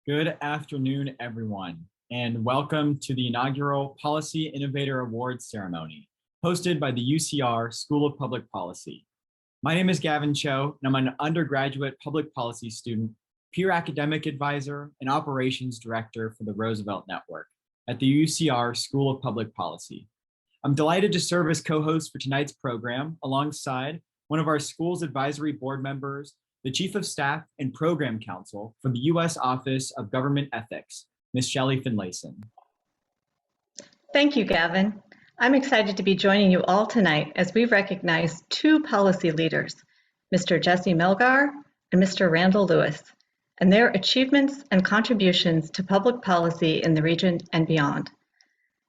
Good afternoon, everyone, and welcome to the inaugural Policy Innovator Awards Ceremony, hosted by the UCR School of Public Policy. My name is Gavin Cho, and I'm an undergraduate public policy student, peer academic advisor, and operations director for the Roosevelt Network at the UCR School of Public Policy. I'm delighted to serve as co-host for tonight's program alongside one of our school's advisory board members, the Chief of Staff and Program Counsel for the U.S. Office of Government Ethics, Ms. Shelley Finlayson. Thank you, Gavin. I'm excited to be joining you all tonight as we recognize two policy leaders, Mr. Jesse Melgar and Mr. Randall Lewis, and their achievements and contributions to public policy in the region and beyond.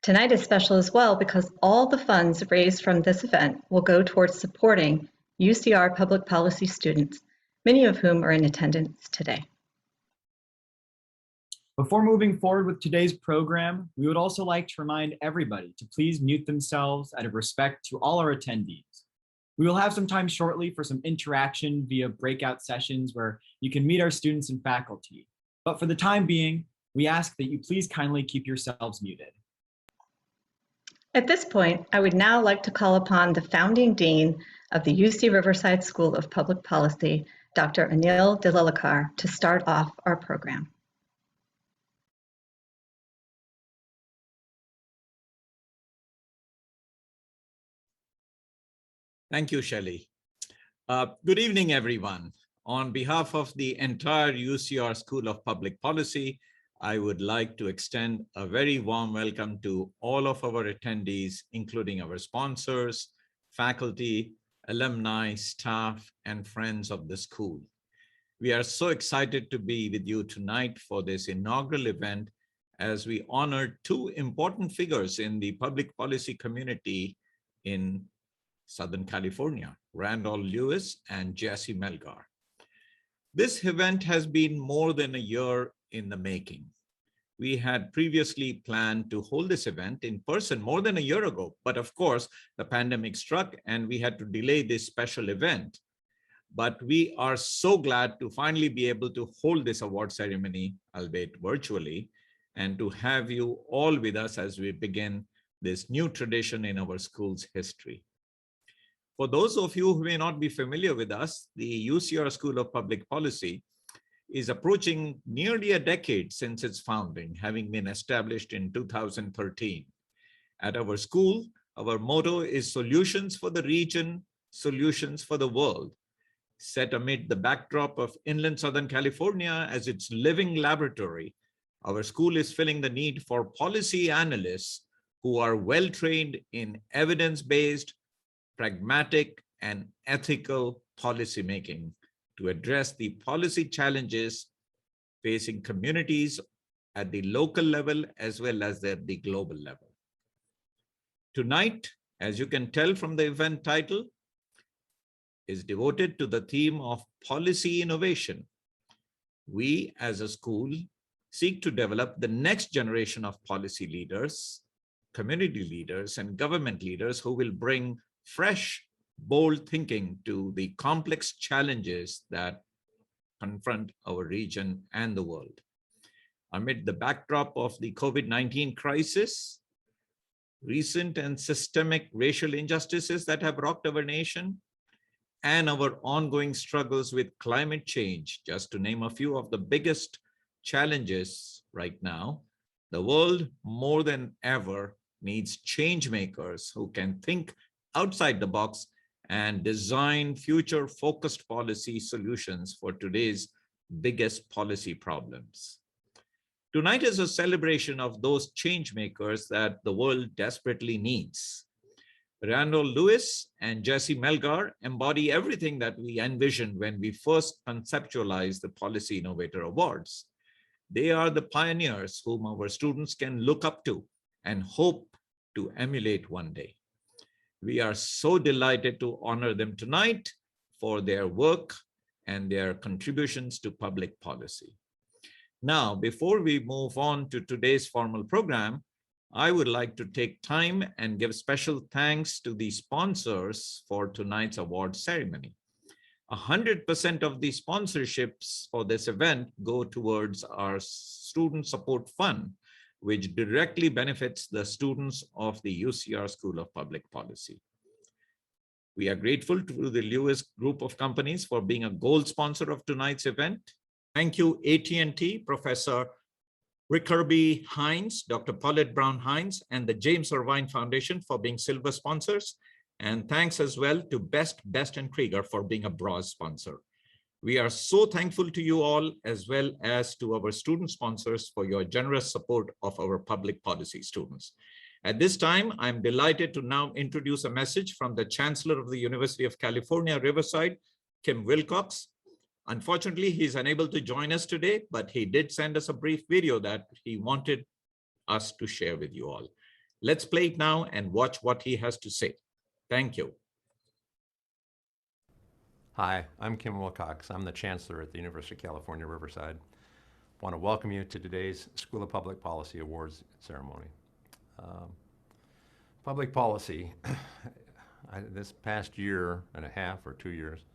Tonight is special as well because all the funds raised from this event will go towards supporting UCR public policy students, many of whom are in attendance today. Before moving forward with today's program, we would also like to remind everybody to please mute themselves out of respect to all our attendees. We will have some time shortly for some interaction via breakout sessions where you can meet our students and faculty. But for the time being, we ask that you please kindly keep yourselves muted. At this point, I would now like to call upon the founding dean of the UC Riverside School of Public Policy, Dr. Anil Dillacar, to start off our program. Thank you, Shelley. Good evening, everyone. On behalf of the entire UCR School of Public Policy, I would like to extend a very warm welcome to all of our attendees, including our sponsors, faculty, alumni, staff, and friends of the school. We are so excited to be with you tonight for this inaugural event as we honor two important figures in the public policy community in Southern California, Randall Lewis and Jesse Melgar. This event has been more than a year in the making. We had previously planned to hold this event in person more than a year ago, but of course, the pandemic struck and we had to delay this special event. But we are so glad to finally be able to hold this award ceremony, albeit virtually, and to have you all with us as we begin this new tradition in our school's history. For those of you who may not be familiar with us, the UCR School of Public Policy is approaching nearly a decade since its founding, having been established in 2013. At our school, our motto is solutions for the region, solutions for the world. Set amid the backdrop of inland Southern California as its living laboratory, our school is filling the need for policy analysts who are well-trained in evidence-based, pragmatic, and ethical policymaking to address the policy challenges facing communities at the local level as well as at the global level. Tonight, as you can tell from the event title, is devoted to the theme of policy innovation. We as a school seek to develop the next generation of policy leaders, community leaders, and government leaders who will bring fresh, bold thinking to the complex challenges that confront our region and the world. Amid the backdrop of the COVID-19 crisis, recent and systemic racial injustices that have rocked our nation, and our ongoing struggles with climate change, just to name a few of the biggest challenges right now, the world more than ever needs change makers who can think outside the box and design future-focused policy solutions for today's biggest policy problems. Tonight is a celebration of those change makers that the world desperately needs. Randall Lewis and Jesse Melgar embody everything that we envisioned when we first conceptualized the Policy Innovator Awards. They are the pioneers whom our students can look up to and hope to emulate one day. We are so delighted to honor them tonight for their work and their contributions to public policy. Now, before we move on to today's formal program, I would like to take time and give special thanks to the sponsors for tonight's award ceremony. 100% of the sponsorships for this event go towards our Student Support Fund, which directly benefits the students of the UCR School of Public Policy. We are grateful to the Lewis Group of companies for being a gold sponsor of tonight's event. Thank you, AT&T, Professor Rickerby Hines, Dr. Paulette Brown Hines, and the James Irvine Foundation for being silver sponsors. And thanks as well to Best and Krieger for being a bronze sponsor. We are so thankful to you all, as well as to our student sponsors for your generous support of our public policy students. At this time, I'm delighted to now introduce a message from the Chancellor of the University of California, Riverside, Kim Wilcox. Unfortunately, he's unable to join us today, but he did send us a brief video that he wanted us to share with you all. Let's play it now and watch what he has to say. Thank you. Hi, I'm Kim Wilcox. I'm the Chancellor at the University of California, Riverside. I want to welcome you to today's School of Public Policy Awards Ceremony. Public policy, this past year and a half or 2 years,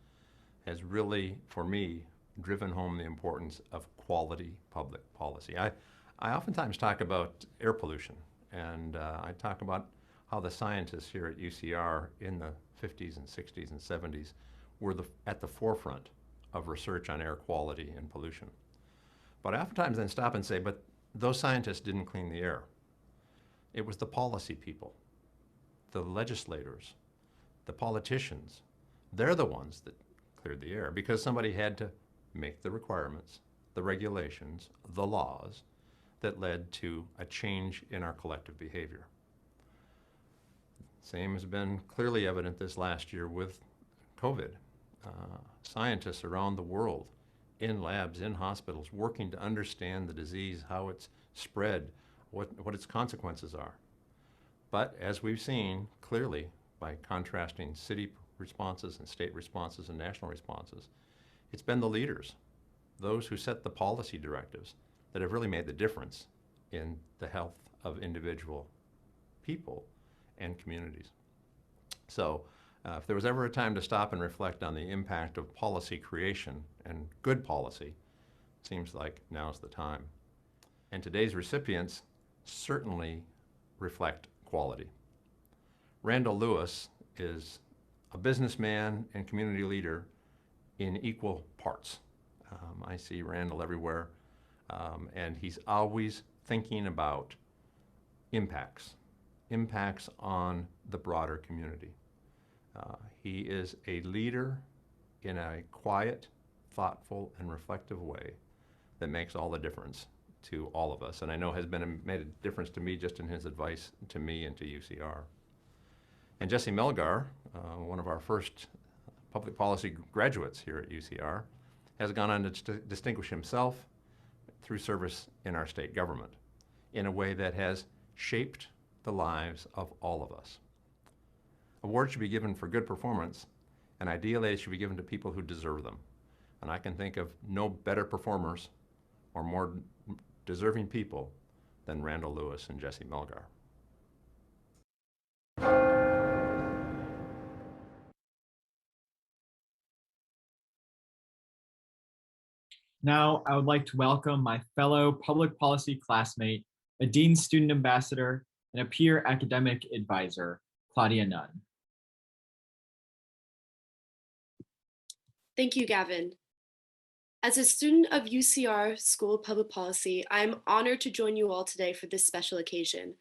has really, for me, driven home the importance of quality public policy. I oftentimes talk about air pollution, and I talk about how the scientists here at UCR in the 50s and 60s and 70s were at the forefront of research on air quality and pollution. But I oftentimes then stop and say, but those scientists didn't clean the air. It was the policy people, the legislators, the politicians. They're the ones that cleared the air because somebody had to make the requirements, the regulations, the laws that led to a change in our collective behavior. Same has been clearly evident this last year with COVID. Scientists around the world, in labs, in hospitals, working to understand the disease, how it's spread, what its consequences are. But as we've seen clearly by contrasting city responses and state responses and national responses, it's been the leaders, those who set the policy directives, that have really made the difference in the health of individual people and communities. So if there was ever a time to stop and reflect on the impact of policy creation and good policy, it seems like now's the time. And today's recipients certainly reflect quality. Randall Lewis is a businessman and community leader in equal parts. I see Randall everywhere, and he's always thinking about impacts on the broader community. He is a leader in a quiet, thoughtful, and reflective way that makes all the difference to all of us, and I know has made a difference to me just in his advice to me and to UCR. And Jesse Melgar, one of our first public policy graduates here at UCR, has gone on to distinguish himself through service in our state government in a way that has shaped the lives of all of us. Awards should be given for good performance, and ideally they should be given to people who deserve them. And I can think of no better performers or more deserving people than Randall Lewis and Jesse Melgar. Now, I would like to welcome my fellow public policy classmate, a Dean Student Ambassador, and a peer academic advisor, Claudia Nunn. Thank you, Gavin. As a student of UCR School of Public Policy, I am honored to join you all today for this special occasion.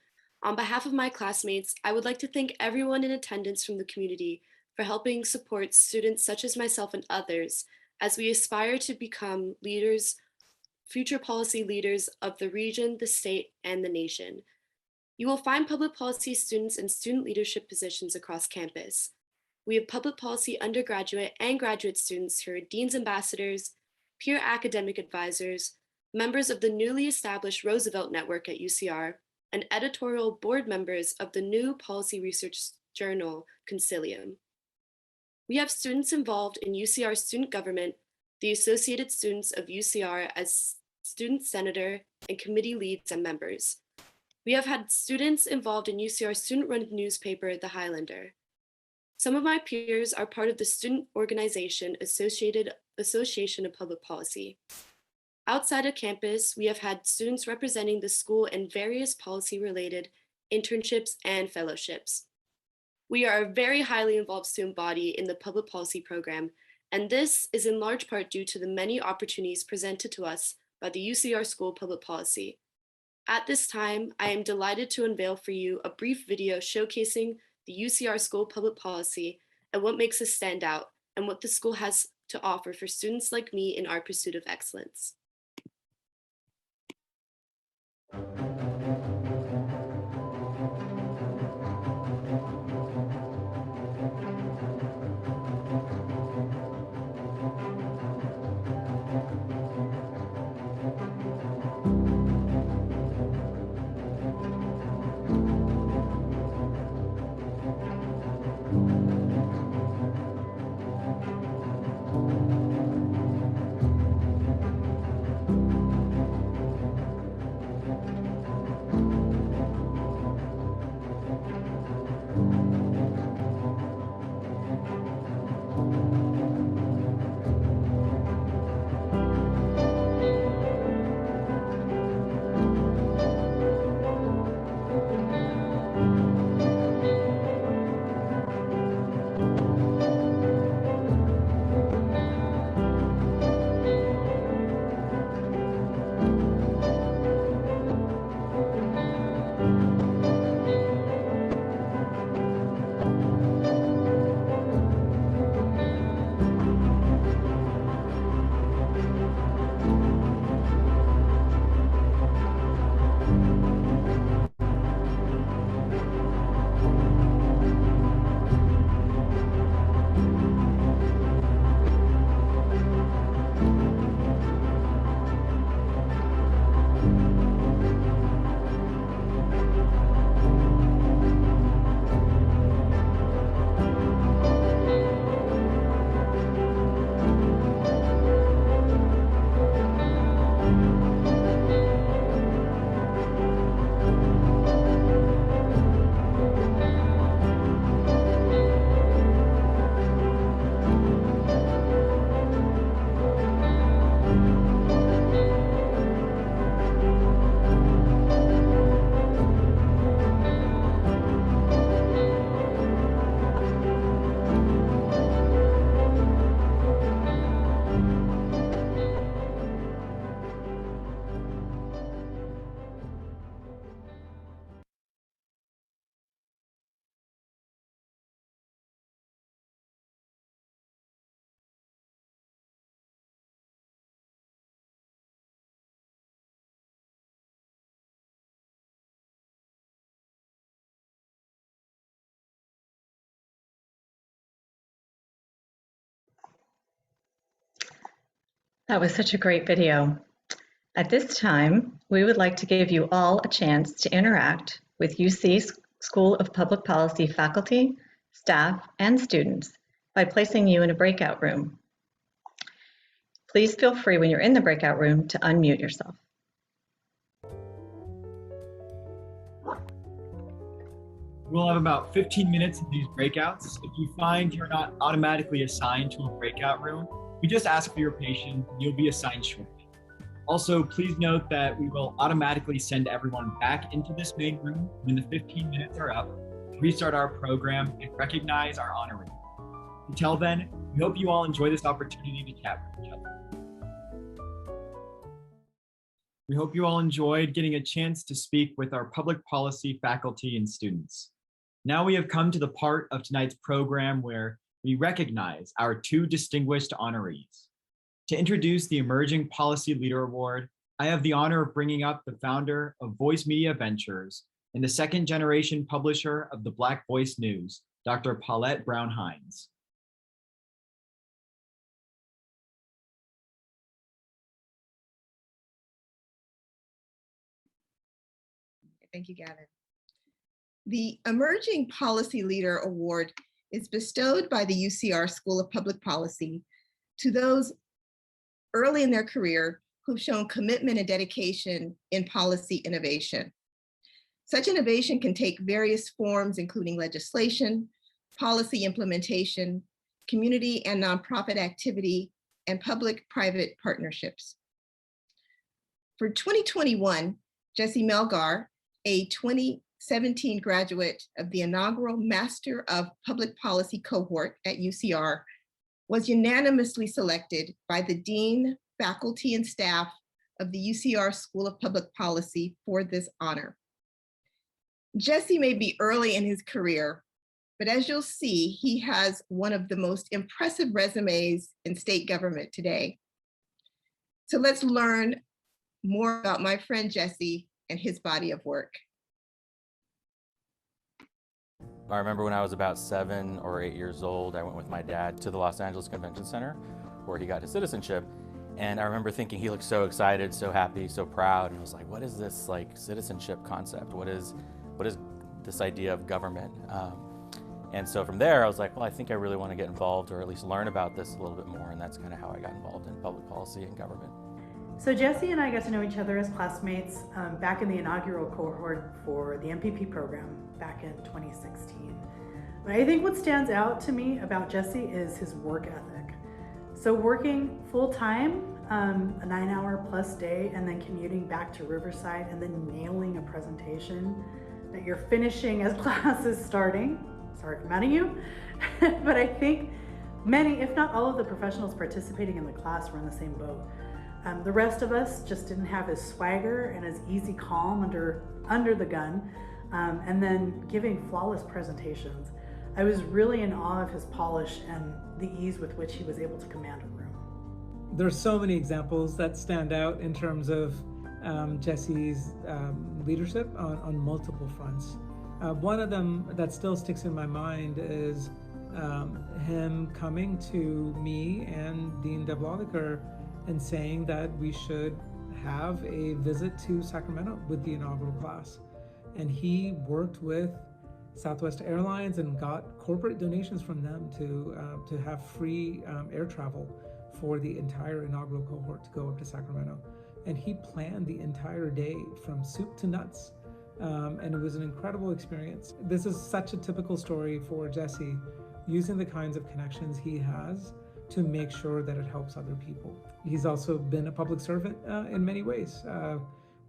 On behalf of my classmates, I would like to thank everyone in attendance from the community for helping support students such as myself and others as we aspire to become leaders, future policy leaders of the region, the state, and the nation. You will find public policy students in student leadership positions across campus. We have public policy undergraduate and graduate students who are Dean's Ambassadors, peer academic advisors, members of the newly established Roosevelt Network at UCR, and editorial board members of the new policy research journal, Concilium. We have students involved in UCR student government, the Associated Students of UCR as student senator and committee leads and members. We have had students involved in UCR student-run newspaper, The Highlander. Some of my peers are part of the student organization Association of Public Policy. Outside of campus, we have had students representing the school in various policy-related internships and fellowships. We are a very highly involved student body in the public policy program, and this is in large part due to the many opportunities presented to us by the UCR School of Public Policy. At this time, I am delighted to unveil for you a brief video showcasing the UCR School of Public Policy and what makes us stand out and what the school has to offer for students like me in our pursuit of excellence. That was such a great video. At this time, we would like to give you all a chance to interact with UC School of Public Policy faculty, staff, and students by placing you in a breakout room. Please feel free when you're in the breakout room to unmute yourself. We'll have about 15 minutes in these breakouts. If you find you're not automatically assigned to a breakout room, we just ask for your patience and you'll be assigned shortly. Also, please note that we will automatically send everyone back into this main room when the 15 minutes are up, restart our program, and recognize our honorees. Until then, we hope you all enjoy this opportunity to chat with each other. We hope you all enjoyed getting a chance to speak with our public policy faculty and students. Now we have come to the part of tonight's program where we recognize our two distinguished honorees. To introduce the Emerging Policy Leader Award, I have the honor of bringing up the founder of Voice Media Ventures and the second generation publisher of the Black Voice News, Dr. Paulette Brown-Hines. Thank you, Gavin. The Emerging Policy Leader Award is bestowed by the UCR School of Public Policy to those early in their career who've shown commitment and dedication in policy innovation. Such innovation can take various forms, including legislation, policy implementation, community and nonprofit activity, and public-private partnerships. For 2021, Jesse Melgar, a 2017 graduate of the inaugural Master of Public Policy cohort at UCR, was unanimously selected by the Dean, faculty, and staff of the UCR School of Public Policy for this honor. Jesse may be early in his career, but as you'll see, he has one of the most impressive resumes in state government today. So let's learn more about my friend Jesse and his body of work. I remember when I was about 7 or 8 years old, I went with my dad to the Los Angeles Convention Center where he got his citizenship. And I remember thinking he looked so excited, so happy, so proud. And I was like, what is this like citizenship concept? What is this idea of government? And so from there, I was like, well, I think I really want to get involved or at least learn about this a little bit more. And that's kind of how I got involved in public policy and government. So Jesse and I got to know each other as classmates back in the inaugural cohort for the MPP program back in 2016. But I think what stands out to me about Jesse is his work ethic. So working full-time, a 9-hour plus day, and then commuting back to Riverside and then nailing a presentation that you're finishing as class is starting. Sorry for mad at you, but I think many, if not all of the professionals participating in the class were in the same boat. The rest of us just didn't have his swagger and his easy calm under the gun, and then giving flawless presentations. I was really in awe of his polish and the ease with which he was able to command a room. There's so many examples that stand out in terms of Jesse's leadership on multiple fronts. One of them that still sticks in my mind is him coming to me and Dean Dillacar and saying that we should have a visit to Sacramento with the inaugural class. And he worked with Southwest Airlines and got corporate donations from them to have free air travel for the entire inaugural cohort to go up to Sacramento. And he planned the entire day from soup to nuts. And it was an incredible experience. This is such a typical story for Jesse, using the kinds of connections he has to make sure that it helps other people. He's also been a public servant in many ways,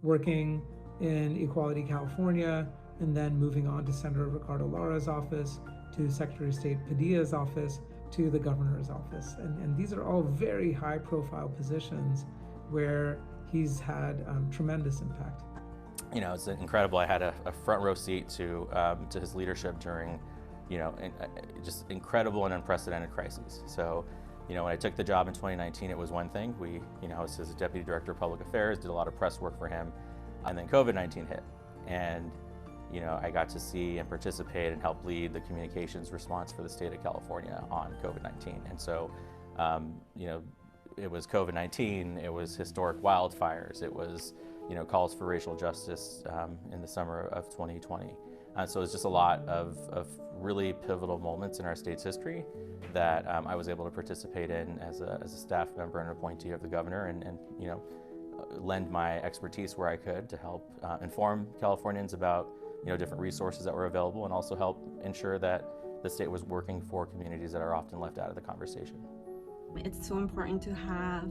working in Equality California, and then moving on to Senator Ricardo Lara's office, to Secretary of State Padilla's office, to the governor's office. And these are all very high profile positions where he's had tremendous impact. You know, it's incredible. I had a front row seat to his leadership during, just incredible and unprecedented crises. So, when I took the job in 2019, it was one thing. I was his Deputy Director of Public Affairs, did a lot of press work for him, and then COVID-19 hit. And, I got to see and participate and help lead the communications response for the state of California on COVID-19. And so, it was COVID-19, it was historic wildfires, it was, calls for racial justice in the summer of 2020. So it's just a lot of really pivotal moments in our state's history that I was able to participate in as a staff member and appointee of the governor, and lend my expertise where I could to help inform Californians about different resources that were available, and also help ensure that the state was working for communities that are often left out of the conversation. It's so important to have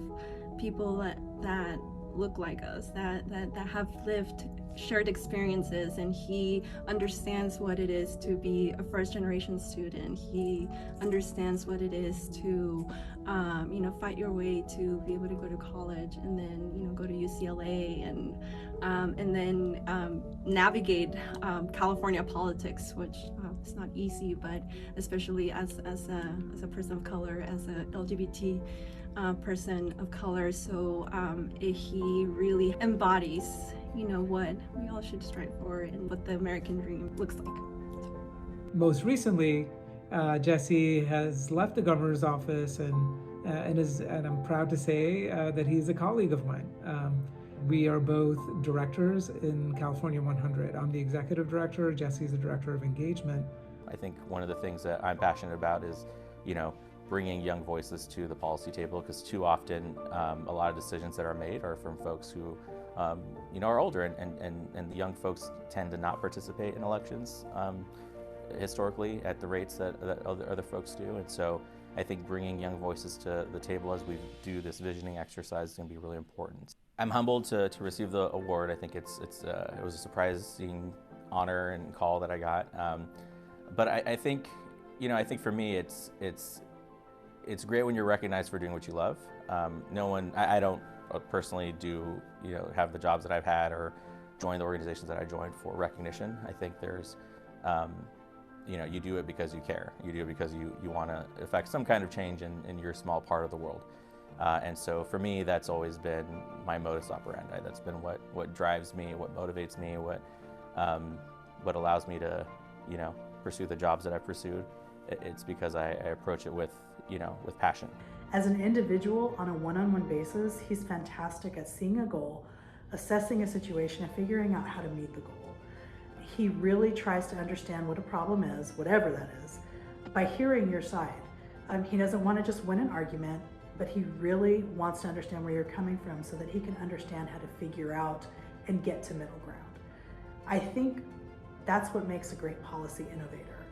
people that look like us, that have lived shared experiences, and he understands what it is to be a first-generation student. He understands what it is to fight your way to be able to go to college, and then go to UCLA, and then navigate California politics, which is not easy, but especially as a person of color, as a LGBT person of color. So he really embodies what we all should strive for and what the American dream looks like. Most recently, Jesse has left the governor's office, and I'm proud to say that he's a colleague of mine. We are both directors in California 100. I'm the executive director, Jesse's the director of engagement. I think one of the things that I'm passionate about is, bringing young voices to the policy table, because too often a lot of decisions that are made are from folks who are older, and the young folks tend to not participate in elections historically at the rates that other folks do. And so I think bringing young voices to the table as we do this visioning exercise is going to be really important. I'm humbled to receive the award. I think it was a surprising honor and call that I got. But I think, I think for me, it's great when you're recognized for doing what you love. I don't personally have the jobs that I've had or join the organizations that I joined for recognition. I think there's, you do it because you care. You do it because you want to affect some kind of change in your small part of the world. And so for me, that's always been my modus operandi. That's been what drives me, what motivates me, what allows me to, pursue the jobs that I've pursued. It's because I approach it with passion. As an individual on a one-on-one basis, he's fantastic at seeing a goal, assessing a situation, and figuring out how to meet the goal. He really tries to understand what a problem is, whatever that is, by hearing your side. He doesn't want to just win an argument, but he really wants to understand where you're coming from so that he can understand how to figure out and get to middle ground. I think that's what makes a great policy innovator.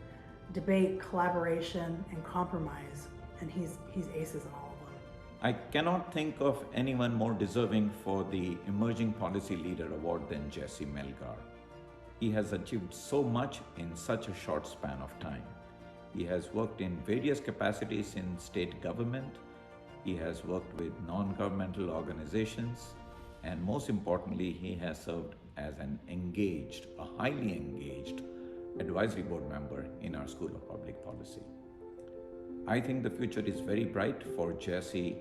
Debate, collaboration, and compromise, and he's aces in all of them. I cannot think of anyone more deserving for the Emerging Policy Leader Award than Jesse Melgar. He has achieved so much in such a short span of time. He has worked in various capacities in state government. He has worked with non-governmental organizations, and most importantly, he has served as a highly engaged advisory board member in our School of Public Policy. I think the future is very bright for Jesse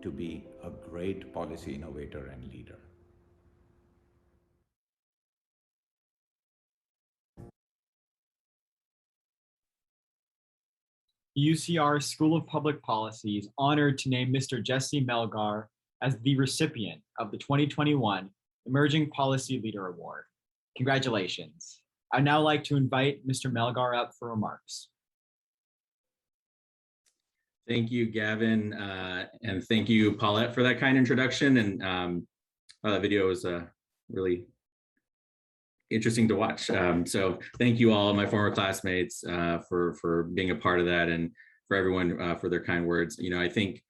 to be a great policy innovator and leader. The UCR School of Public Policy is honored to name Mr. Jesse Melgar as the recipient of the 2021 Emerging Policy Leader Award. Congratulations. I'd now like to invite Mr. Melgar up for remarks. Thank you, Gavin, and thank you, Paulette, for that kind introduction. And that video was really interesting to watch. So thank you all, my former classmates, for being a part of that, and for everyone for their kind words. I think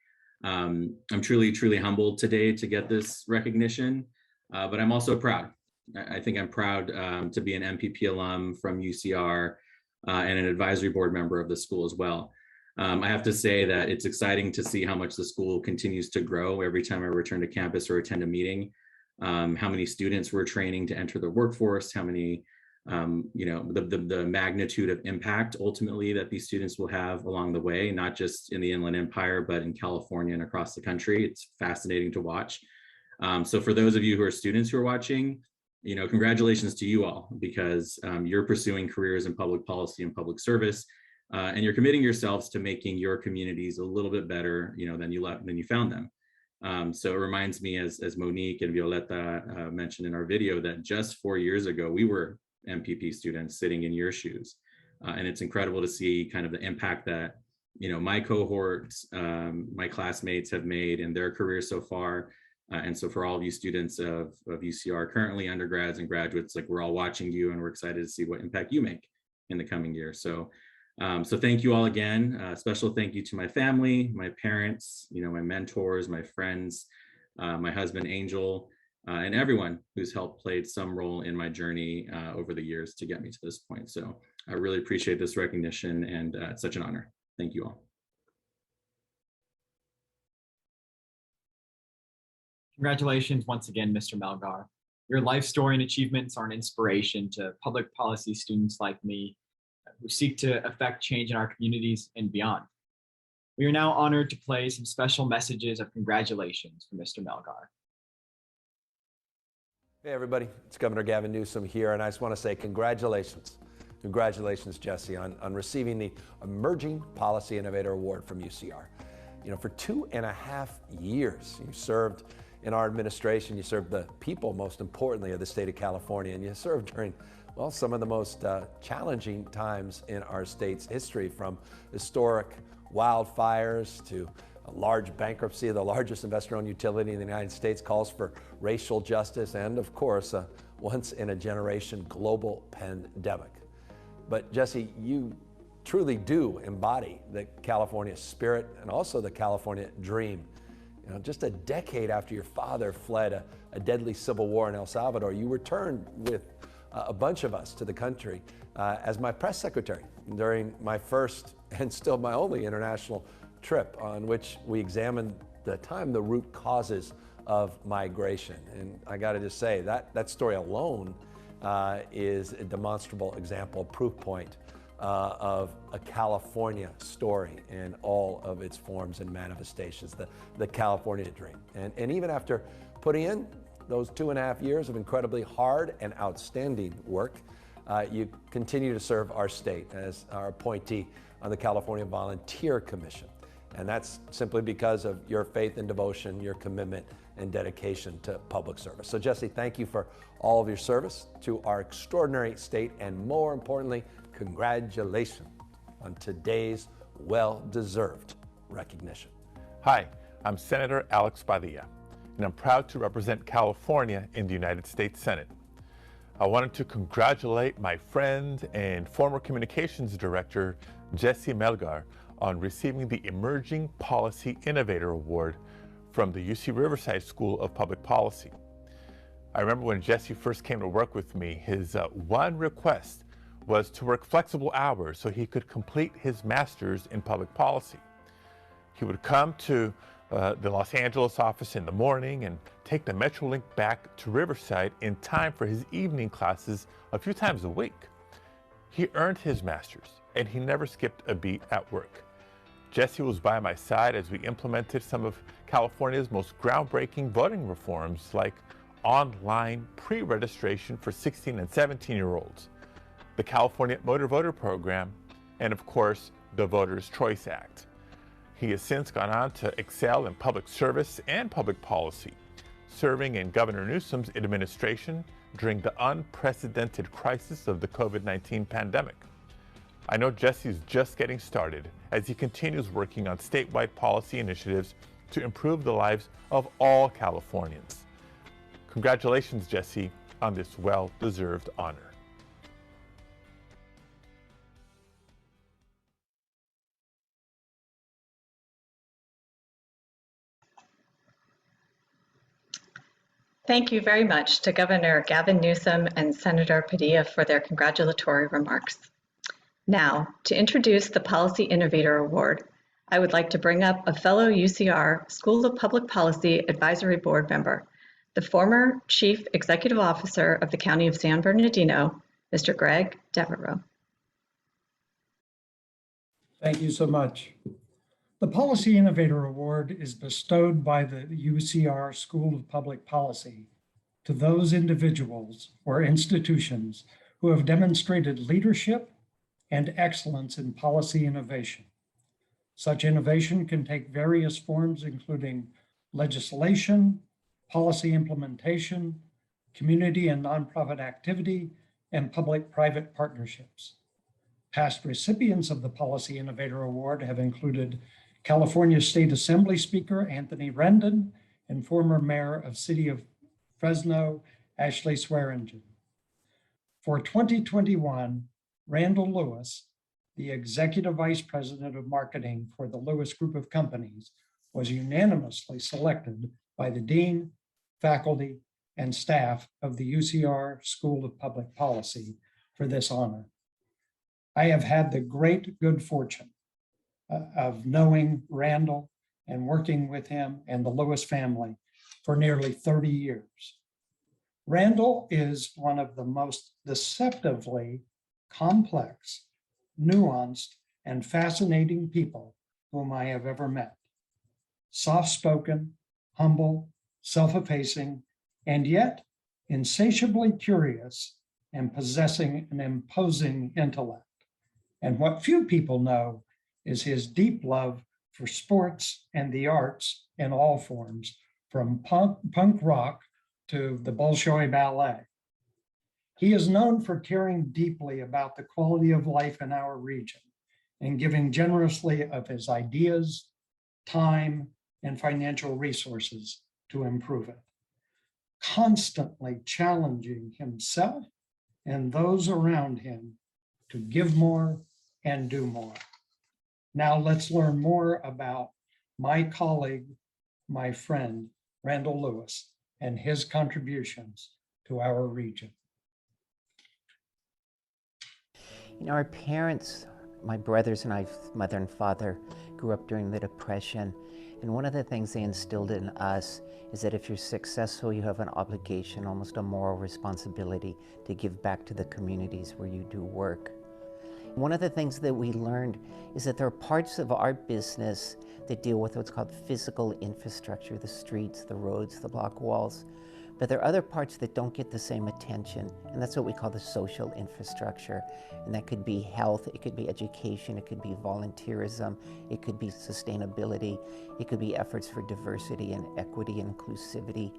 I'm truly humbled today to get this recognition, but I'm also proud. I think I'm proud to be an MPP alum from UCR and an advisory board member of the school as well. I have to say that it's exciting to see how much the school continues to grow every time I return to campus or attend a meeting. How many students we're training to enter the workforce, how many, the magnitude of impact ultimately that these students will have along the way, not just in the Inland Empire, but in California and across the country. It's fascinating to watch. So for those of you who are students who are watching, congratulations to you all, because you're pursuing careers in public policy and public service, and you're committing yourselves to making your communities a little bit better, than you found them. So it reminds me, as Monique and Violeta mentioned in our video, that just 4 years ago, we were MPP students sitting in your shoes. And it's incredible to see kind of the impact that, my cohorts, my classmates have made in their careers so far. And so for all of you students of UCR, currently undergrads and graduates, we're all watching you, and we're excited to see what impact you make in the coming year. So thank you all again. Special thank you to my family, my parents, my mentors, my friends, my husband, Angel, and everyone who's helped played some role in my journey over the years to get me to this point. So I really appreciate this recognition, and it's such an honor. Thank you all. Congratulations once again, Mr. Melgar. Your life story and achievements are an inspiration to public policy students like me who seek to affect change in our communities and beyond. We are now honored to play some special messages of congratulations for Mr. Melgar. Hey everybody, it's Governor Gavin Newsom here, and I just want to say congratulations. Congratulations, Jesse, on receiving the Emerging Policy Innovator Award from UCR. For 2.5 years, you served in our administration, you served the people, most importantly, of the state of California, and you served during, well, some of the most challenging times in our state's history, from historic wildfires to a large bankruptcy of the largest investor-owned utility in the United States, calls for racial justice, and of course, a once-in-a-generation global pandemic. But Jesse, you truly do embody the California spirit and also the California dream. You know, just a decade after your father fled a deadly civil war in El Salvador, you returned with a bunch of us to the country as my press secretary during my first and still my only international trip, on which we examined the root causes of migration. And I got to just say that story alone is a demonstrable example, proof point of a California story in all of its forms and manifestations, the California dream. And even after putting in those 2.5 years of incredibly hard and outstanding work, you continue to serve our state as our appointee on the California Volunteer Commission. And that's simply because of your faith and devotion, your commitment and dedication to public service. So Jesse, thank you for all of your service to our extraordinary state, and more importantly, congratulations on today's well-deserved recognition. Hi, I'm Senator Alex Padilla, and I'm proud to represent California in the United States Senate. I wanted to congratulate my friend and former communications director, Jesse Melgar, on receiving the Emerging Policy Innovator Award from the UC Riverside School of Public Policy. I remember when Jesse first came to work with me, his one request was to work flexible hours so he could complete his master's in public policy. He would come to the Los Angeles office in the morning and take the Metrolink back to Riverside in time for his evening classes a few times a week. He earned his master's, and he never skipped a beat at work. Jesse was by my side as we implemented some of California's most groundbreaking voting reforms, like online pre-registration for 16 and 17-year-olds, the California Motor Voter Program, and of course, the Voters' Choice Act. He has since gone on to excel in public service and public policy, serving in Governor Newsom's administration during the unprecedented crisis of the COVID-19 pandemic. I know Jesse's just getting started as he continues working on statewide policy initiatives to improve the lives of all Californians. Congratulations, Jesse, on this well-deserved honor. Thank you very much to Governor Gavin Newsom and Senator Padilla for their congratulatory remarks. Now, to introduce the Policy Innovator Award, I would like to bring up a fellow UCR School of Public Policy Advisory Board member, the former Chief Executive Officer of the County of San Bernardino, Mr. Greg Devereaux. Thank you so much. The Policy Innovator Award is bestowed by the UCR School of Public Policy to those individuals or institutions who have demonstrated leadership and excellence in policy innovation. Such innovation can take various forms, including legislation, policy implementation, community and nonprofit activity, and public-private partnerships. Past recipients of the Policy Innovator Award have included California State Assembly Speaker Anthony Rendon and former Mayor of City of Fresno, Ashley Swearingen. For 2021, Randall Lewis, the Executive Vice President of Marketing for the Lewis Group of Companies, was unanimously selected by the Dean, faculty, and staff of the UCR School of Public Policy for this honor. I have had the great good fortune of knowing Randall and working with him and the Lewis family for nearly 30 years. Randall is one of the most deceptively complex, nuanced, and fascinating people whom I have ever met. Soft-spoken, humble, self-effacing, and yet insatiably curious and possessing an imposing intellect. And what few people know is his deep love for sports and the arts in all forms, from punk rock to the Bolshoi Ballet. He is known for caring deeply about the quality of life in our region and giving generously of his ideas, time, and financial resources to improve it, constantly challenging himself and those around him to give more and do more. Now let's learn more about my colleague, my friend, Randall Lewis, and his contributions to our region. You know, our parents, my brothers and I, mother and father, grew up during the Depression. And one of the things they instilled in us is that if you're successful, you have an obligation, almost a moral responsibility, to give back to the communities where you do work. One of the things that we learned is that there are parts of our business that deal with what's called physical infrastructure, the streets, the roads, the block walls. But there are other parts that don't get the same attention, and that's what we call the social infrastructure. And that could be health, it could be education, it could be volunteerism, it could be sustainability, it could be efforts for diversity and equity and inclusivity.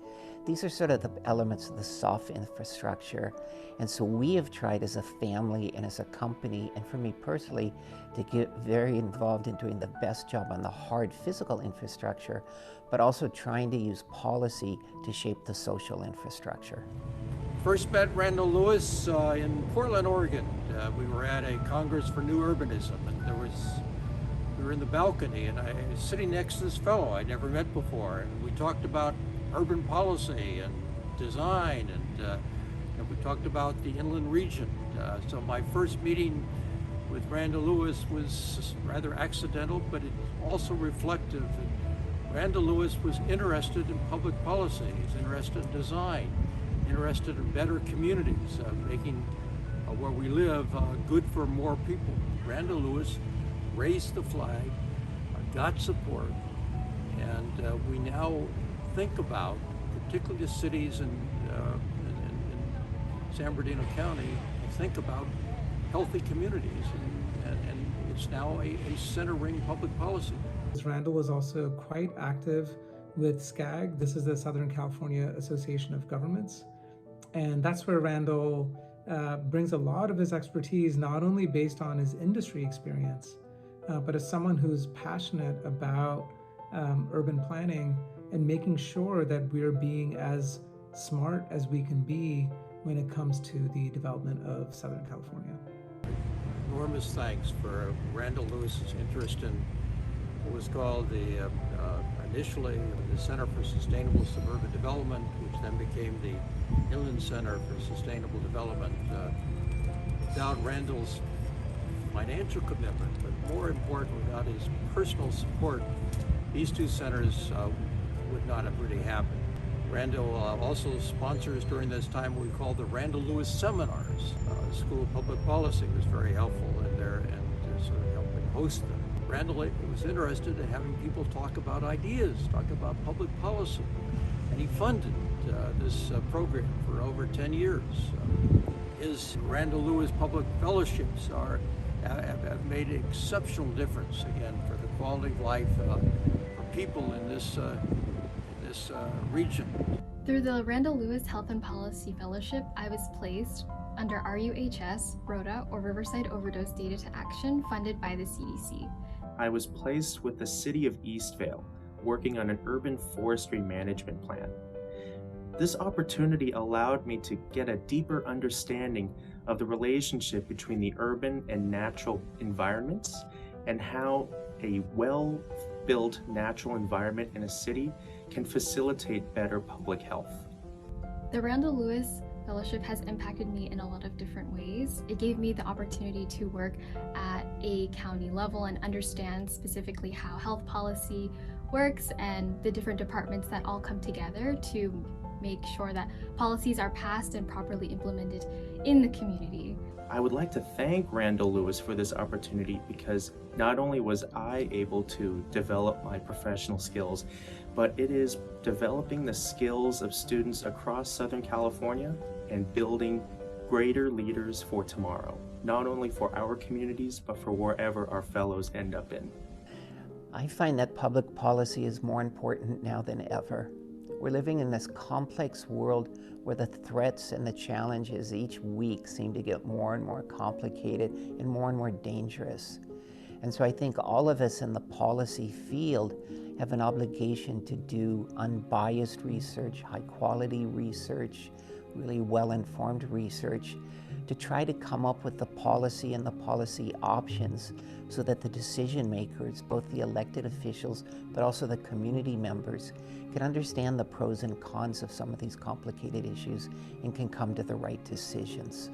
These are sort of the elements of the soft infrastructure. And so we have tried as a family and as a company, and for me personally, to get very involved in doing the best job on the hard physical infrastructure, but also trying to use policy to shape the social infrastructure. First met Randall Lewis in Portland, Oregon. We were at a Congress for New Urbanism, and we were in the balcony, and I was sitting next to this fellow I'd never met before, and we talked about urban policy and design, and we talked about the inland region. So my first meeting with Randall Lewis was rather accidental, but it also reflective. Randall Lewis was interested in public policy. He's interested in design, interested in better communities, making where we live good for more people. Randall Lewis raised the flag, got support, and we now think about, particularly the cities in San Bernardino County, think about healthy communities, and it's now a center ring public policy. Randall was also quite active with SCAG. This is the Southern California Association of Governments. And that's where Randall brings a lot of his expertise, not only based on his industry experience, but as someone who's passionate about urban planning and making sure that we're being as smart as we can be when it comes to the development of Southern California. Enormous thanks for Randall Lewis's interest in what was called initially the Center for Sustainable Suburban Development, which then became the Inland Center for Sustainable Development. Without Randall's financial commitment, but more important, without his personal support, these two centers would not have really happened. Randall also sponsors during this time what we call the Randall Lewis Seminars. The School of Public Policy was very helpful in there and sort of helping host them. Randall was interested in having people talk about ideas, talk about public policy, and he funded this program for over 10 years. His Randall Lewis Public Fellowships have made an exceptional difference, again, for the quality of life for people in this region. Through the Randall Lewis Health and Policy Fellowship, I was placed under RUHS, ROTA, or Riverside Overdose Data to Action, funded by the CDC. I was placed with the City of Eastvale, working on an urban forestry management plan. This opportunity allowed me to get a deeper understanding of the relationship between the urban and natural environments and how a well-built natural environment in a city can facilitate better public health. The Randall Lewis Fellowship has impacted me in a lot of different ways. It gave me the opportunity to work at a county level and understand specifically how health policy works and the different departments that all come together to make sure that policies are passed and properly implemented in the community. I would like to thank Randall Lewis for this opportunity because not only was I able to develop my professional skills, but it is developing the skills of students across Southern California and building greater leaders for tomorrow, not only for our communities, but for wherever our fellows end up in. I find that public policy is more important now than ever. We're living in this complex world where the threats and the challenges each week seem to get more and more complicated and more dangerous. And so I think all of us in the policy field have an obligation to do unbiased research, high quality research, really well-informed research to try to come up with the policy and the policy options so that the decision makers, both the elected officials, but also the community members, can understand the pros and cons of some of these complicated issues and can come to the right decisions.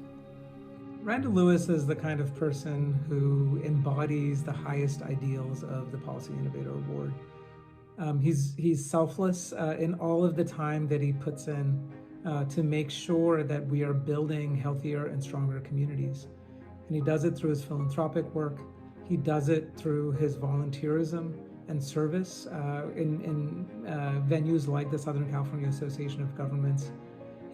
Randall Lewis is the kind of person who embodies the highest ideals of the Policy Innovator Award. He's selfless in all of the time that he puts in to make sure that we are building healthier and stronger communities. And he does it through his philanthropic work. He does it through his volunteerism and service in venues like the Southern California Association of Governments.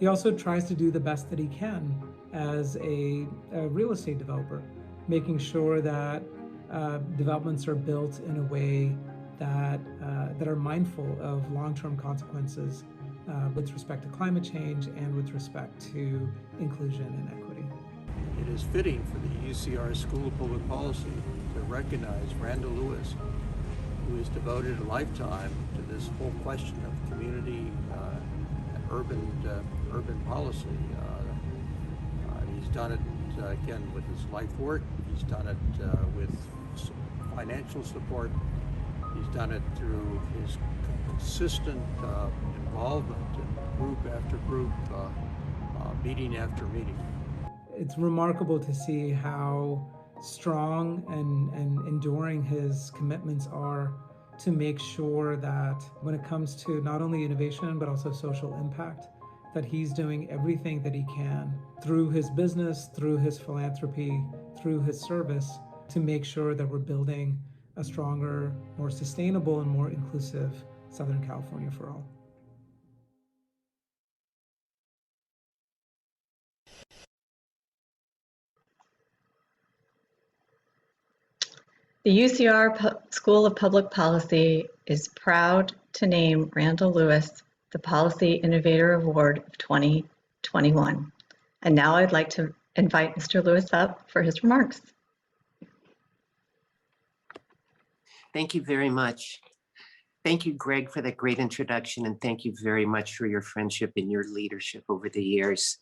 He also tries to do the best that he can as a real estate developer, making sure that developments are built in a way that are mindful of long-term consequences with respect to climate change and with respect to inclusion and equity. It is fitting for the UCR School of Public Policy to recognize Randall Lewis, who has devoted a lifetime to this whole question of community and urban policy. He's done it again with his life work. He's done it with financial support. He's done it through his consistent involvement in group after group, meeting after meeting. It's remarkable to see how strong and enduring his commitments are to make sure that when it comes to not only innovation but also social impact, that he's doing everything that he can through his business, through his philanthropy, through his service to make sure that we're building a stronger, more sustainable, and more inclusive Southern California for all. The UCR School of Public Policy is proud to name Randall Lewis the Policy Innovator Award of 2021. And now I'd like to invite Mr. Lewis up for his remarks. Thank you very much. Thank you, Greg, for that great introduction, and thank you very much for your friendship and your leadership over the years.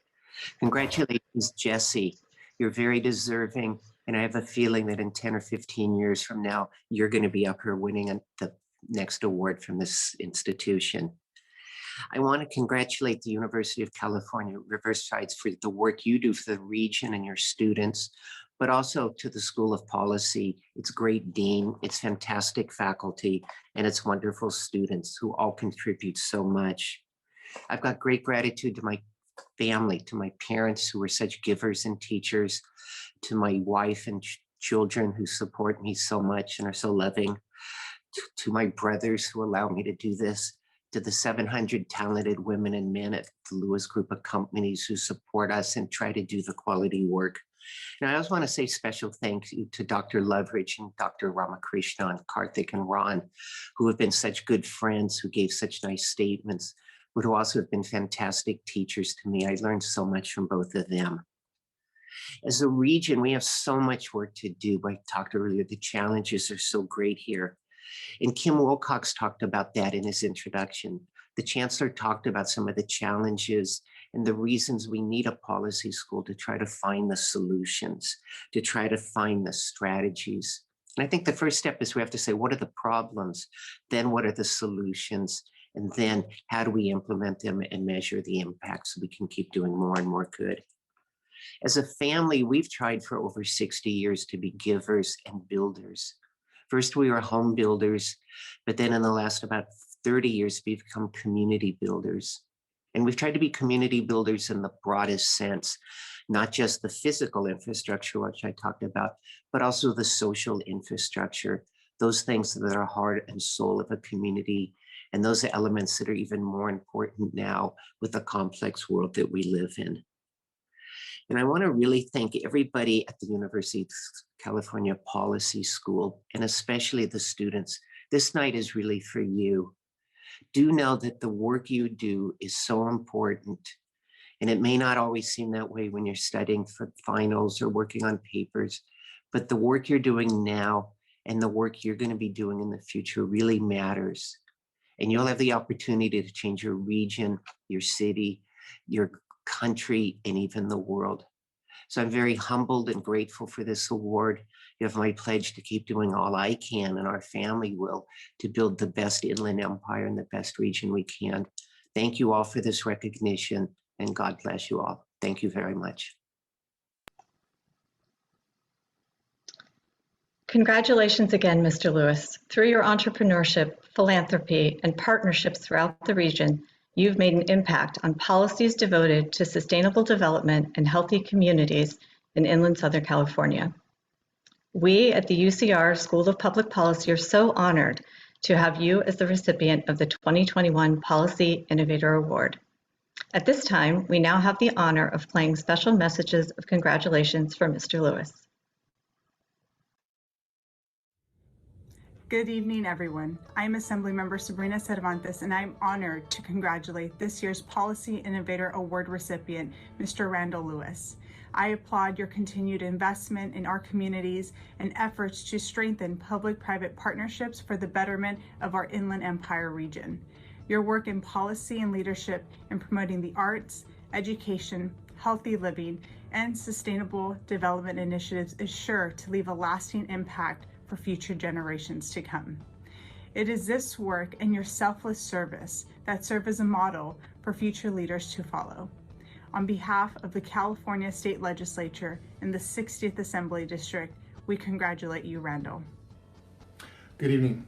Congratulations, Jesse. You're very deserving, and I have a feeling that in 10 or 15 years from now, you're going to be up here winning the next award from this institution. I want to congratulate the University of California, Riverside for the work you do for the region and your students, but also to the School of Policy, its great dean, its fantastic faculty, and its wonderful students who all contribute so much. I've got great gratitude to my family, to my parents who were such givers and teachers, to my wife and children who support me so much and are so loving, to my brothers who allow me to do this, to the 700 talented women and men at the Lewis Group of Companies who support us and try to do the quality work. And I also want to say special thank you to Dr. Loveridge and Dr. Ramakrishna and Karthik and Ron, who have been such good friends, who gave such nice statements, but who also have been fantastic teachers to me. I learned so much from both of them. As a region, we have so much work to do. I talked earlier, the challenges are so great here. And Kim Wilcox talked about that in his introduction. The Chancellor talked about some of the challenges and the reasons we need a policy school to try to find the solutions, to try to find the strategies. And I think the first step is we have to say, what are the problems? Then what are the solutions? And then how do we implement them and measure the impact so we can keep doing more and more good? As a family, we've tried for over 60 years to be givers and builders. First, we were home builders, but then in the last about 30 years, we've become community builders. And we've tried to be community builders in the broadest sense, not just the physical infrastructure, which I talked about, but also the social infrastructure, those things that are heart and soul of a community, and those are elements that are even more important now with the complex world that we live in. And I want to really thank everybody at the University of California Policy School, and especially the students. This night is really for you. Do know that the work you do is so important. And it may not always seem that way when you're studying for finals or working on papers, but the work you're doing now and the work you're going to be doing in the future really matters. And you'll have the opportunity to change your region, your city, your country, and even the world. So I'm very humbled and grateful for this award. You have my pledge to keep doing all I can, and our family will, to build the best inland empire in the best region we can. Thank you all for this recognition, and God bless you all. Thank you very much. Congratulations again, Mr. Lewis. Through your entrepreneurship, philanthropy, and partnerships throughout the region, you've made an impact on policies devoted to sustainable development and healthy communities in inland Southern California. We at the UCR School of Public Policy are so honored to have you as the recipient of the 2021 Policy Innovator Award. At this time, we now have the honor of playing special messages of congratulations for Mr. Lewis. Good evening, everyone. I'm Assemblymember Sabrina Cervantes, and I'm honored to congratulate this year's Policy Innovator Award recipient, Mr. Randall Lewis. I applaud your continued investment in our communities and efforts to strengthen public-private partnerships for the betterment of our Inland Empire region. Your work in policy and leadership in promoting the arts, education, healthy living, and sustainable development initiatives is sure to leave a lasting impact for future generations to come. It is this work and your selfless service that serve as a model for future leaders to follow. On behalf of the California State Legislature and the 60th Assembly District, we congratulate you, Randall. Good evening.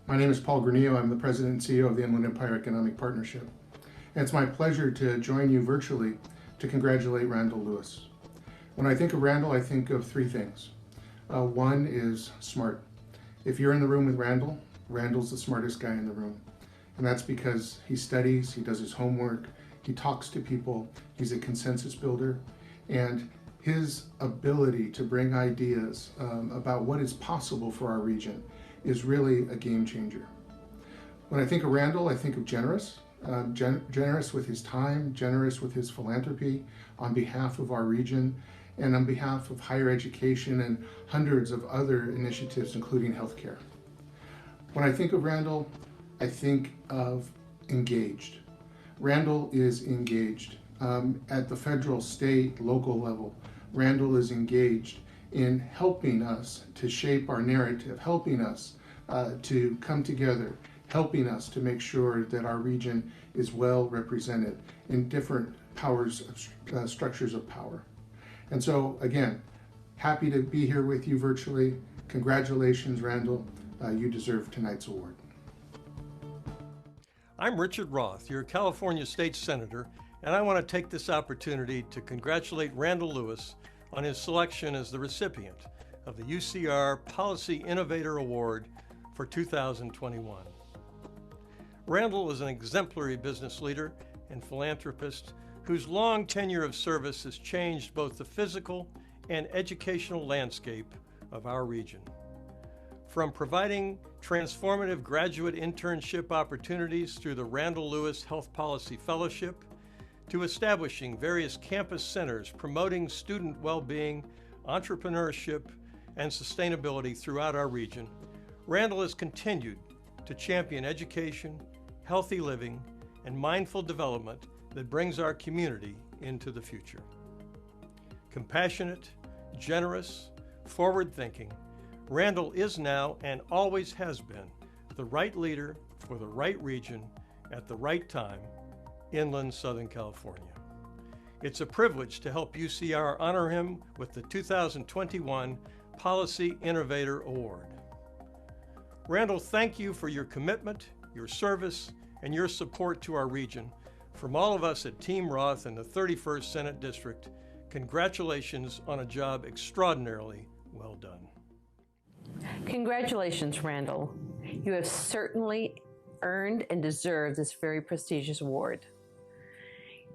My name is Paul Granillo. I'm the President and CEO of the Inland Empire Economic Partnership. And it's my pleasure to join you virtually to congratulate Randall Lewis. When I think of Randall, I think of three things. One is smart. If you're in the room with Randall, Randall's the smartest guy in the room. And that's because he studies, he does his homework, he talks to people, he's a consensus builder, and his ability to bring ideas about what is possible for our region is really a game changer. When I think of Randall, I think of generous. Generous with his time, generous with his philanthropy on behalf of our region, and on behalf of higher education and hundreds of other initiatives, including healthcare. When I think of Randall, I think of engaged. Randall is engaged at the federal, state, local level. Randall is engaged in helping us to shape our narrative, helping us to come together, helping us to make sure that our region is well represented in different structures of power. And so again, happy to be here with you virtually. Congratulations, Randall. You deserve tonight's award. I'm Richard Roth, your California State Senator, and I want to take this opportunity to congratulate Randall Lewis on his selection as the recipient of the UCR Policy Innovator Award for 2021. Randall is an exemplary business leader and philanthropist whose long tenure of service has changed both the physical and educational landscape of our region. From providing transformative graduate internship opportunities through the Randall Lewis Health Policy Fellowship, to establishing various campus centers promoting student well-being, entrepreneurship, and sustainability throughout our region, Randall has continued to champion education, healthy living, and mindful development that brings our community into the future. Compassionate, generous, forward-thinking, Randall is now and always has been the right leader for the right region at the right time, inland Southern California. It's a privilege to help UCR honor him with the 2021 Policy Innovator Award. Randall, thank you for your commitment, your service, and your support to our region. From all of us at Team Roth and the 31st Senate District, congratulations on a job extraordinarily well done. Congratulations, Randall. You have certainly earned and deserved this very prestigious award.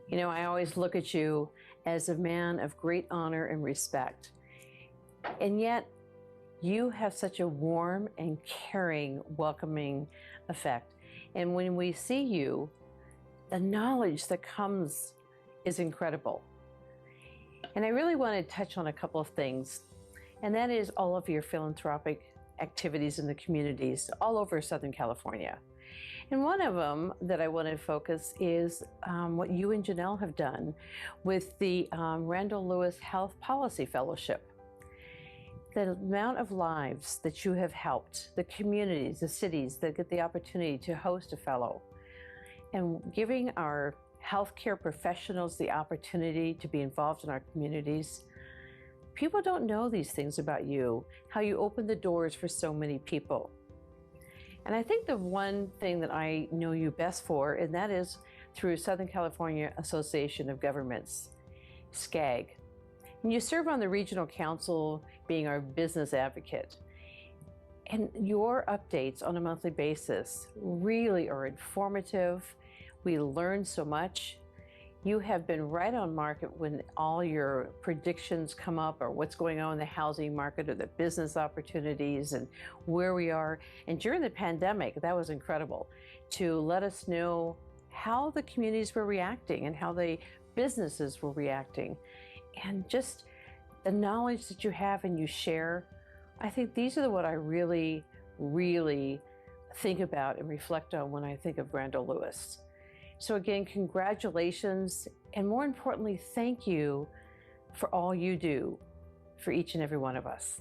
You know, I always look at you as a man of great honor and respect. And yet, you have such a warm and caring, welcoming effect. And when we see you, the knowledge that comes is incredible. And I really want to touch on a couple of things, and that is all of your philanthropic activities in the communities all over Southern California. And one of them that I want to focus is what you and Janelle have done with the Randall Lewis Health Policy Fellowship. The amount of lives that you have helped, the communities, the cities that get the opportunity to host a fellow, and giving our healthcare professionals the opportunity to be involved in our communities. People don't know these things about you, how you open the doors for so many people. And I think the one thing that I know you best for, and that is through Southern California Association of Governments, SCAG. And you serve on the regional council being our business advocate. And your updates on a monthly basis really are informative. We learn so much. You have been right on market when all your predictions come up, or what's going on in the housing market or the business opportunities and where we are. And during the pandemic, that was incredible to let us know how the communities were reacting and how the businesses were reacting. And just the knowledge that you have and you share, I think these are what I really, really think about and reflect on when I think of Randall Lewis. So again, congratulations, and more importantly, thank you for all you do for each and every one of us.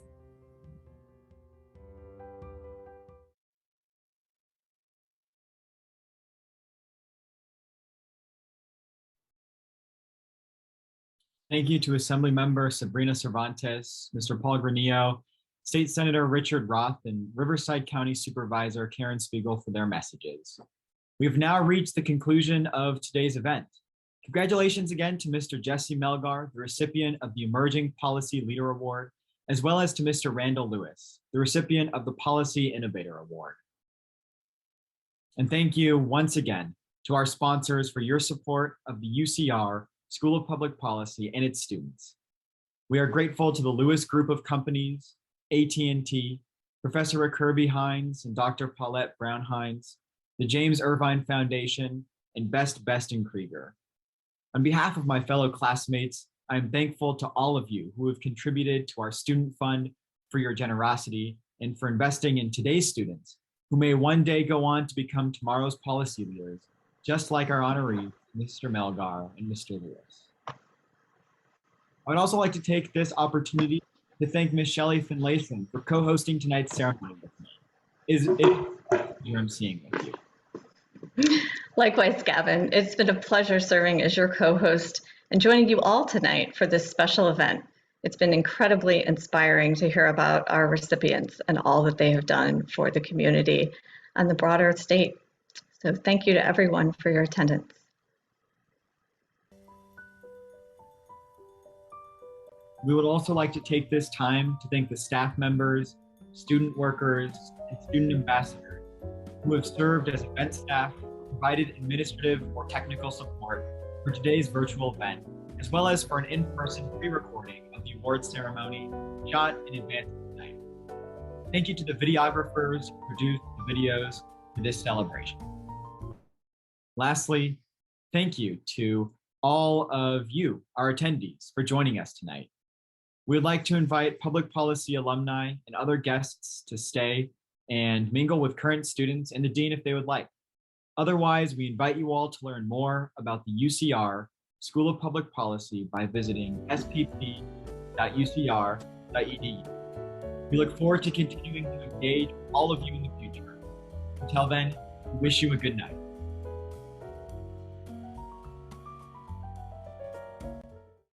Thank you to Assembly Member Sabrina Cervantes, Mr. Paul Granillo, State Senator Richard Roth, and Riverside County Supervisor Karen Spiegel for their messages. We have now reached the conclusion of today's event. Congratulations again to Mr. Jesse Melgar, the recipient of the Emerging Policy Leader Award, as well as to Mr. Randall Lewis, the recipient of the Policy Innovator Award. And thank you once again to our sponsors for your support of the UCR School of Public Policy and its students. We are grateful to the Lewis Group of Companies, AT&T, Professor Kirby Hines and Dr. Paulette Brown Hines, the James Irvine Foundation, and Best and Krieger. On behalf of my fellow classmates, I am thankful to all of you who have contributed to our student fund for your generosity and for investing in today's students who may one day go on to become tomorrow's policy leaders, just like our honorees, Mr. Melgar and Mr. Lewis. I would also like to take this opportunity to thank Ms. Shelley Finlayson for co-hosting tonight's ceremony with me. It's a pleasure I'm seeing with you. Likewise, Gavin, it's been a pleasure serving as your co-host and joining you all tonight for this special event. It's been incredibly inspiring to hear about our recipients and all that they have done for the community and the broader state. So thank you to everyone for your attendance. We would also like to take this time to thank the staff members, student workers, and student ambassadors who have served as event staff, provided administrative or technical support for today's virtual event, as well as for an in-person pre-recording of the award ceremony shot in advance of tonight. Thank you to the videographers who produced the videos for this celebration. Lastly, thank you to all of you, our attendees, for joining us tonight. We would like to invite public policy alumni and other guests to stay and mingle with current students and the dean if they would like. Otherwise, we invite you all to learn more about the UCR School of Public Policy by visiting spp.ucr.edu. We look forward to continuing to engage with all of you in the future. Until then, we wish you a good night.